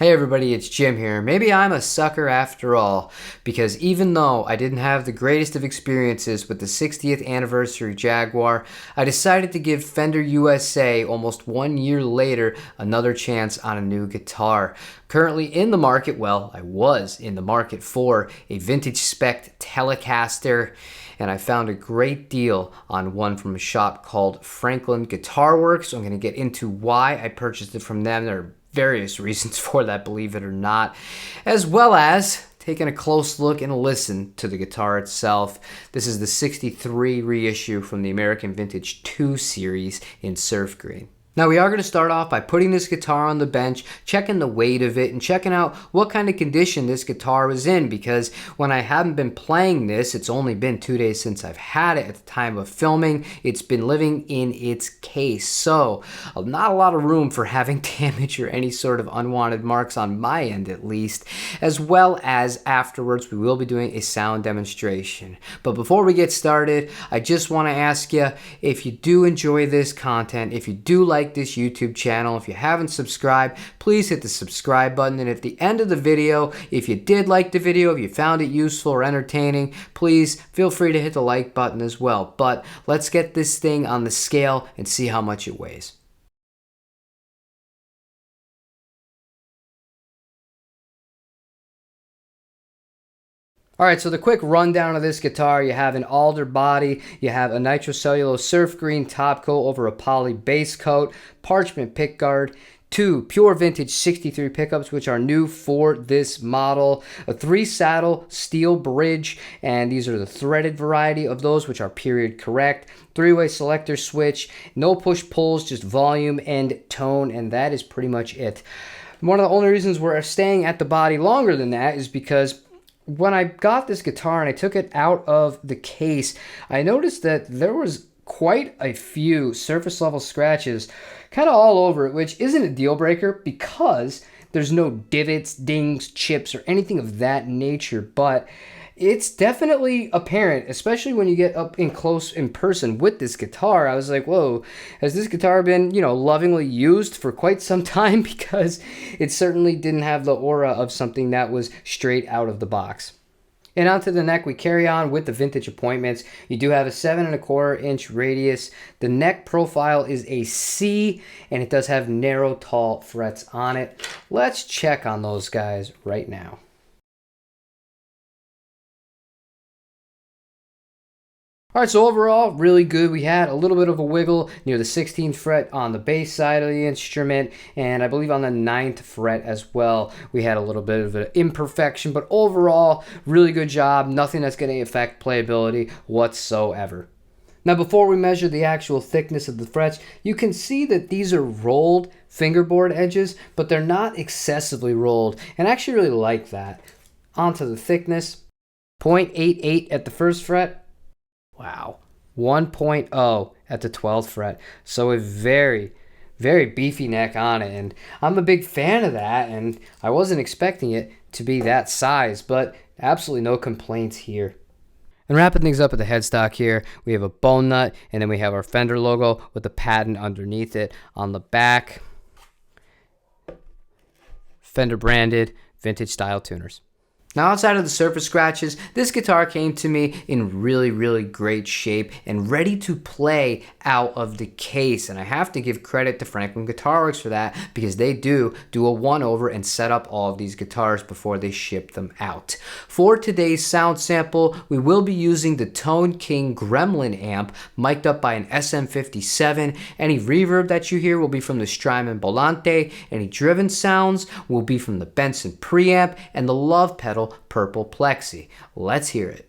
Hey everybody, it's Jim here. Maybe I'm a sucker after all, because even though I didn't have the greatest of experiences with the 60th anniversary Jaguar, I decided to give Fender USA almost 1 year later another chance on a new guitar. Currently in the market, well, I was in the market for a vintage spec Telecaster, and I found a great deal on one from a shop called Franklin Guitar Works. So I'm going to get into why I purchased it from them. There are various reasons for that, believe it or not, as well as taking a close look and listen to the guitar itself. This is the 63 reissue from the American Vintage II series in surf green. Now we are going to start off by putting this guitar on the bench, checking the weight of it, and checking out what kind of condition this guitar was in, because when I haven't been playing this, it's only been 2 days since I've had it at the time of filming, it's been living in its case. So not a lot of room for having damage or any sort of unwanted marks on my end at least, as well as afterwards we will be doing a sound demonstration. But before we get started, I just want to ask you, if you do enjoy this content, if you do like this YouTube channel, if you haven't subscribed, please hit the subscribe button. And at the end of the video, if you did like the video, if you found it useful or entertaining, please feel free to hit the like button as well. But let's get this thing on the scale and see how much it weighs. Alright, so the quick rundown of this guitar: you have an alder body, you have a nitrocellulose surf green top coat over a poly base coat, parchment pickguard, 2 pure vintage 63 pickups, which are new for this model, a 3-saddle steel bridge, and these are the threaded variety of those, which are period correct, 3-way selector switch, no push pulls, just volume and tone, and that is pretty much it. One of the only reasons we're staying at the body longer than that is because when I got this guitar and I took it out of the case, I noticed that there was quite a few surface level scratches kind of all over it, which isn't a deal breaker because there's no divots, dings, chips, or anything of that nature, but it's definitely apparent, especially when you get up in close in person with this guitar. I was like, whoa, has this guitar been, lovingly used for quite some time? Because it certainly didn't have the aura of something that was straight out of the box. And onto the neck, we carry on with the vintage appointments. You do have a 7¼ inch radius. The neck profile is a C, and it does have narrow, tall frets on it. Let's check on those guys right now. Alright, so overall, really good. We had a little bit of a wiggle near the 16th fret on the bass side of the instrument, and I believe on the 9th fret as well, we had a little bit of an imperfection, but overall, really good job. Nothing that's going to affect playability whatsoever. Now, before we measure the actual thickness of the frets, you can see that these are rolled fingerboard edges, but they're not excessively rolled, and I actually really like that. Onto the thickness, 0.88 at the first fret. Wow, 1.0 at the 12th fret. So a very, very beefy neck on it, and I'm a big fan of that, and I wasn't expecting it to be that size, but absolutely no complaints here. And wrapping things up at the headstock here, we have a bone nut, and then we have our Fender logo with the patent underneath it on the back. Fender branded vintage style tuners. Now, outside of the surface scratches, this guitar came to me in really, really great shape and ready to play out of the case. And I have to give credit to Franklin Guitar Works for that, because they do a one-over and set up all of these guitars before they ship them out. For today's sound sample, we will be using the Tone King Gremlin amp, mic'd up by an SM57. Any reverb that you hear will be from the Strymon Volante. Any driven sounds will be from the Benson preamp and the Love Pedal Purple Plexi. Let's hear it.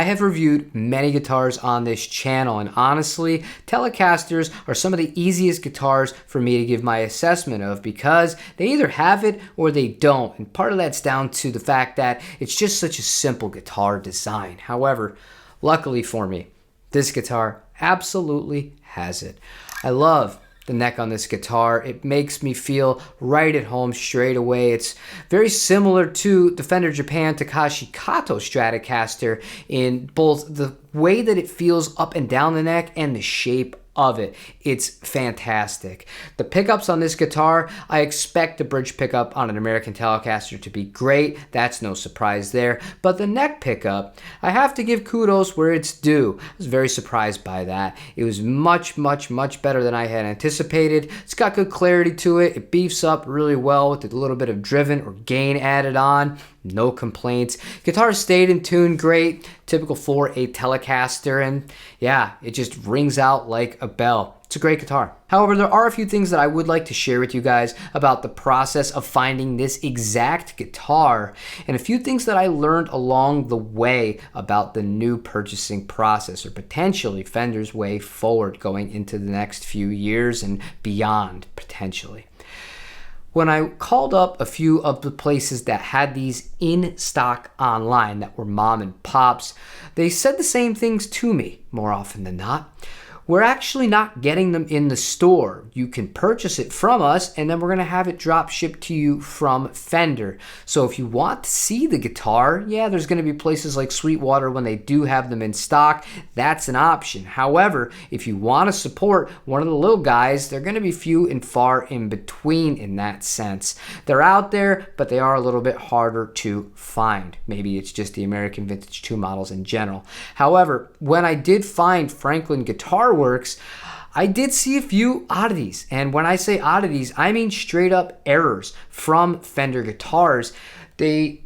I have reviewed many guitars on this channel, and honestly, Telecasters are some of the easiest guitars for me to give my assessment of because they either have it or they don't, and part of that's down to the fact that it's just such a simple guitar design. However, luckily for me, this guitar absolutely has it. I love the neck on this guitar. It makes me feel right at home straight away. It's very similar to the Fender Japan Takashi Kato Stratocaster in both the way that it feels up and down the neck and the shape of it. It's fantastic. The pickups on this guitar, I expect the bridge pickup on an American Telecaster to be great. That's no surprise there. But the neck pickup, I have to give kudos where it's due. I was very surprised by that. It was much better than I had anticipated. It's got good clarity to it. It beefs up really well with a little bit of driven or gain added on. No complaints. Guitar stayed in tune great, typical for a Telecaster, and yeah, it just rings out like a bell. It's a great guitar. However, there are a few things that I would like to share with you guys about the process of finding this exact guitar, and a few things that I learned along the way about the new purchasing process, or potentially Fender's way forward going into the next few years and beyond, potentially. When I called up a few of the places that had these in stock online that were mom and pops, they said the same things to me more often than not. We're actually not getting them in the store. You can purchase it from us, and then we're going to have it drop shipped to you from Fender. So if you want to see the guitar, yeah, there's going to be places like Sweetwater when they do have them in stock. That's an option. However, if you want to support one of the little guys, they're going to be few and far in between in that sense. They're out there, but they are a little bit harder to find. Maybe it's just the American Vintage II models in general. However, when I did find Franklin Guitar Works, I did see a few oddities, and when I say oddities, I mean straight up errors from Fender guitars. They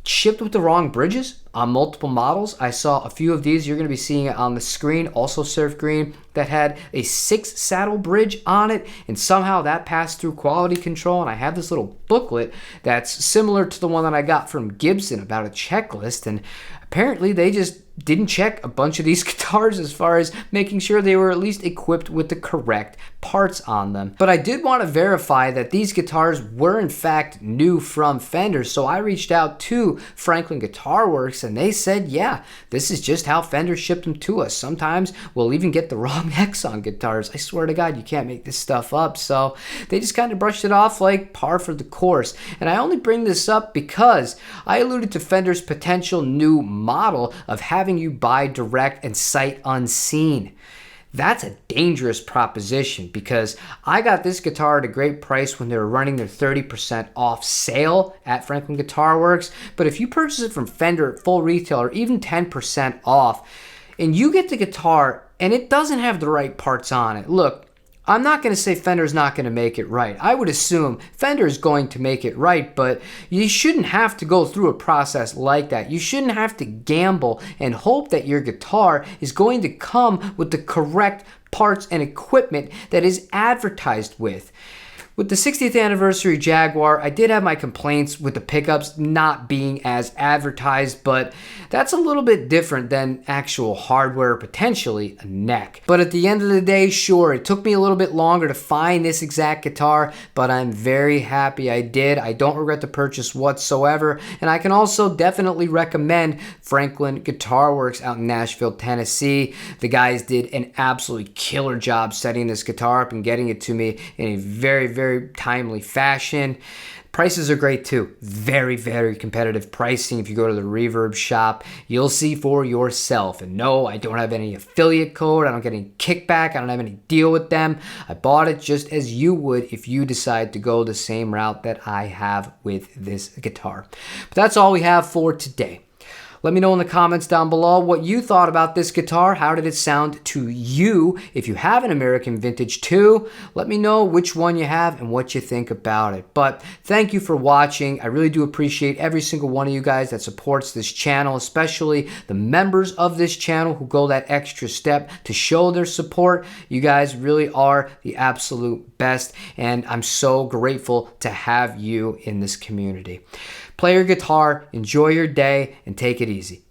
shipped with the wrong bridges on multiple models. I saw a few of these. You're going to be seeing it on the screen, also surf green, that had a 6 saddle bridge on it, and somehow that passed through quality control. And I have this little booklet that's similar to the one that I got from Gibson about a checklist, and apparently they just didn't check a bunch of these guitars as far as making sure they were at least equipped with the correct parts on them. But I did want to verify that these guitars were in fact new from Fender, so I reached out to Franklin Guitar Works, and they said, yeah, this is just how Fender shipped them to us. Sometimes we'll even get the wrong necks on guitars. I swear to God, you can't make this stuff up. So they just kind of brushed it off like par for the course. And I only bring this up because I alluded to Fender's potential new model of having you buy direct and sight unseen. That's a dangerous proposition because I got this guitar at a great price when they were running their 30% off sale at Franklin Guitar Works. But if you purchase it from Fender at full retail or even 10% off, and you get the guitar and it doesn't have the right parts on it, look, I'm not going to say Fender's not going to make it right. I would assume Fender is going to make it right, but you shouldn't have to go through a process like that. You shouldn't have to gamble and hope that your guitar is going to come with the correct parts and equipment that is advertised with. With the 60th anniversary Jaguar, I did have my complaints with the pickups not being as advertised, but that's a little bit different than actual hardware, potentially a neck. But at the end of the day, sure, it took me a little bit longer to find this exact guitar, but I'm very happy I did. I don't regret the purchase whatsoever, and I can also definitely recommend Franklin Guitar Works out in Nashville, Tennessee. The guys did an absolutely killer job setting this guitar up and getting it to me in a very timely fashion. Prices are great too. Very competitive pricing. If you go to the Reverb shop, you'll see for yourself. And no, I don't have any affiliate code. I don't get any kickback. I don't have any deal with them. I bought it just as you would if you decide to go the same route that I have with this guitar. But that's all we have for today. Let me know in the comments down below what you thought about this guitar. How did it sound to you? If you have an American Vintage II, let me know which one you have and what you think about it. But thank you for watching. I really do appreciate every single one of you guys that supports this channel, especially the members of this channel who go that extra step to show their support. You guys really are the absolute best, and I'm so grateful to have you in this community. Play your guitar, enjoy your day, and take it easy.